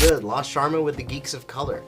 good. Lost Sharma with the Geeks of Color.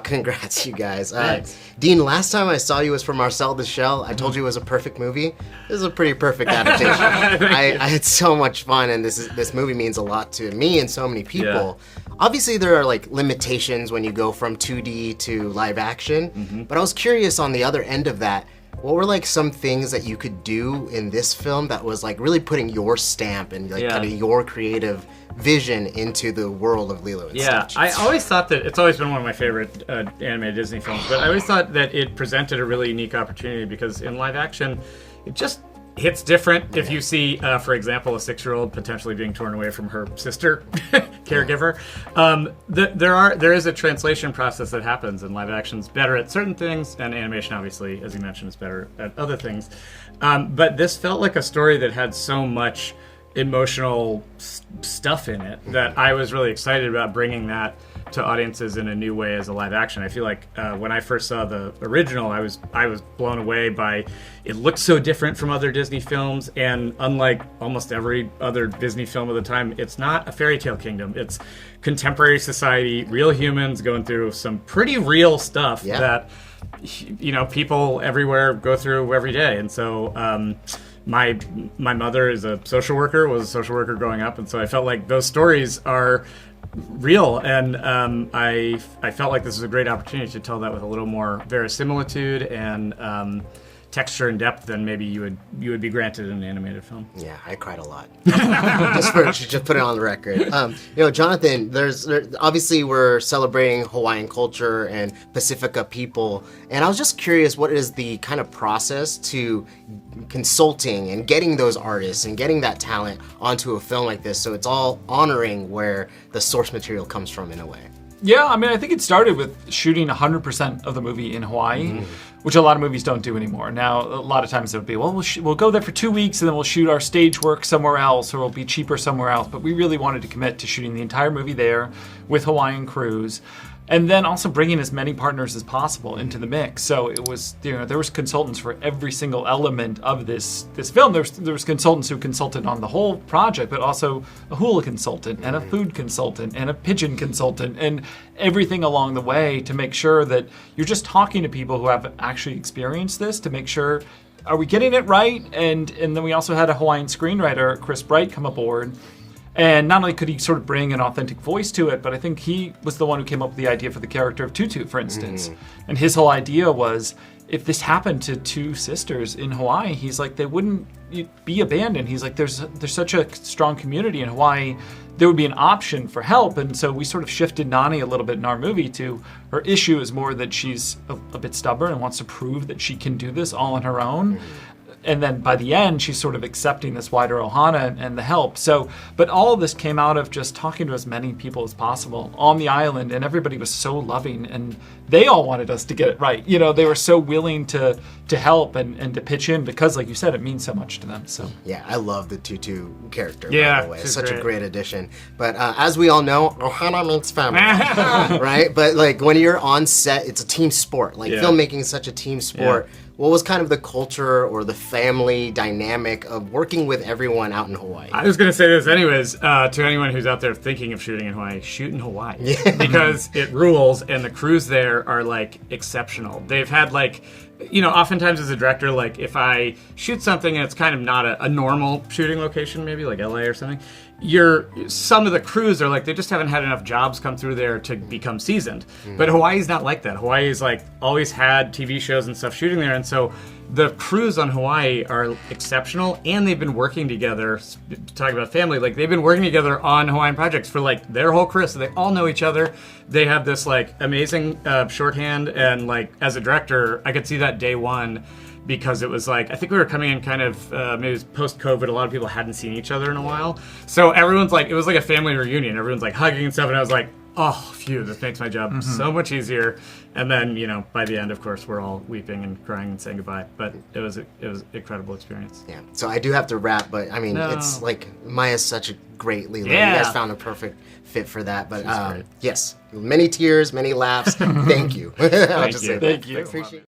Congrats, you guys. Thanks. Dean, last time I saw you was for Marcel the Shell. I told you it was a perfect movie. This is a pretty perfect adaptation. I had so much fun, and this movie means a lot to me and so many people. Yeah. Obviously, there are like limitations when you go from 2D to live action, but I was curious on the other end of that. What were like some things that you could do in this film that was like really putting your stamp and like kind of your creative vision into the world of Lilo and Stitch? I always thought that it's always been one of my favorite animated Disney films, but I always thought that it presented a really unique opportunity because in live action, it just hits different if you see, for example, a 6-year-old potentially being torn away from her sister caregiver. There is a translation process that happens, and live action's better at certain things, and animation, obviously, as you mentioned, is better at other things. But this felt like a story that had so much emotional stuff in it that I was really excited about bringing that to audiences in a new way as a live action. I feel like when I first saw the original, I was blown away by it. Looked so different from other Disney films, and unlike almost every other Disney film of the time, it's not a fairy tale kingdom. It's contemporary society, real humans going through some pretty real stuff that people everywhere go through every day. And so my mother is a social worker, was a social worker growing up, and so I felt like those stories are real, and I felt like this was a great opportunity to tell that with a little more verisimilitude and texture and depth than maybe you would be granted in an animated film. Yeah, I cried a lot. just put it on the record. Jonathan, there's obviously we're celebrating Hawaiian culture and Pacifica people, and I was just curious, what is the kind of process to consulting and getting those artists and getting that talent onto a film like this, so it's all honoring where the source material comes from in a way? Yeah, I mean, I think it started with shooting 100% of the movie in Hawaii, which a lot of movies don't do anymore. Now, a lot of times it would be, well, we'll go there for 2 weeks and then we'll shoot our stage work somewhere else, or it'll be cheaper somewhere else. But we really wanted to commit to shooting the entire movie there with Hawaiian crews, and then also bringing as many partners as possible into the mix. So it was, there was consultants for every single element of this film. There was consultants who consulted on the whole project, but also a hula consultant and a food consultant and a pigeon consultant and everything along the way to make sure that you're just talking to people who have actually experienced this to make sure, are we getting it right? And then we also had a Hawaiian screenwriter, Chris Bright, come aboard. And not only could he sort of bring an authentic voice to it, but I think he was the one who came up with the idea for the character of Tutu, for instance. And his whole idea was, if this happened to two sisters in Hawaii, he's like, they wouldn't be abandoned. He's like, there's such a strong community in Hawaii, there would be an option for help. And so we sort of shifted Nani a little bit in our movie to, her issue is more that she's a bit stubborn and wants to prove that she can do this all on her own. And then by the end, she's sort of accepting this wider ohana and the help. So, but all of this came out of just talking to as many people as possible on the island, and everybody was so loving, and they all wanted us to get it right. They were so willing to help and to pitch in because, like you said, it means so much to them. So yeah, I love the Tutu character. Yeah, by the way, it's such a great addition. But as we all know, ohana means family, right? But like when you're on set, it's a team sport. Like filmmaking is such a team sport. Yeah. What was kind of the culture or the family dynamic of working with everyone out in Hawaii? I was going to say this anyways, to anyone who's out there thinking of shooting in Hawaii, shoot in Hawaii. Yeah. Because it rules, and the crews there are, like, exceptional. They've had, like, oftentimes as a director, like, if I shoot something and it's kind of not a normal shooting location, maybe, like LA or something, some of the crews are like, they just haven't had enough jobs come through there to become seasoned. But Hawaii's not like that. Hawaii's like always had TV shows and stuff shooting there, and so the crews on Hawaii are exceptional, and they've been working together. Talking about family, like they've been working together on Hawaiian projects for like their whole career, so they all know each other. They have this like amazing shorthand, and like as a director, I could see that day one. Because it was like, I think we were coming in kind of, maybe it was post-COVID, a lot of people hadn't seen each other in a while. So everyone's like, it was like a family reunion. Everyone's like hugging and stuff, and I was like, oh, phew, this makes my job so much easier. And then, by the end, of course, we're all weeping and crying and saying goodbye. But it was an incredible experience. Yeah, so I do have to wrap, but I mean, it's like, Maya's such a great Lilo. You guys found a perfect fit for that. But yes, many tears, many laughs. Thank you. Thank you. Thank you. Appreciate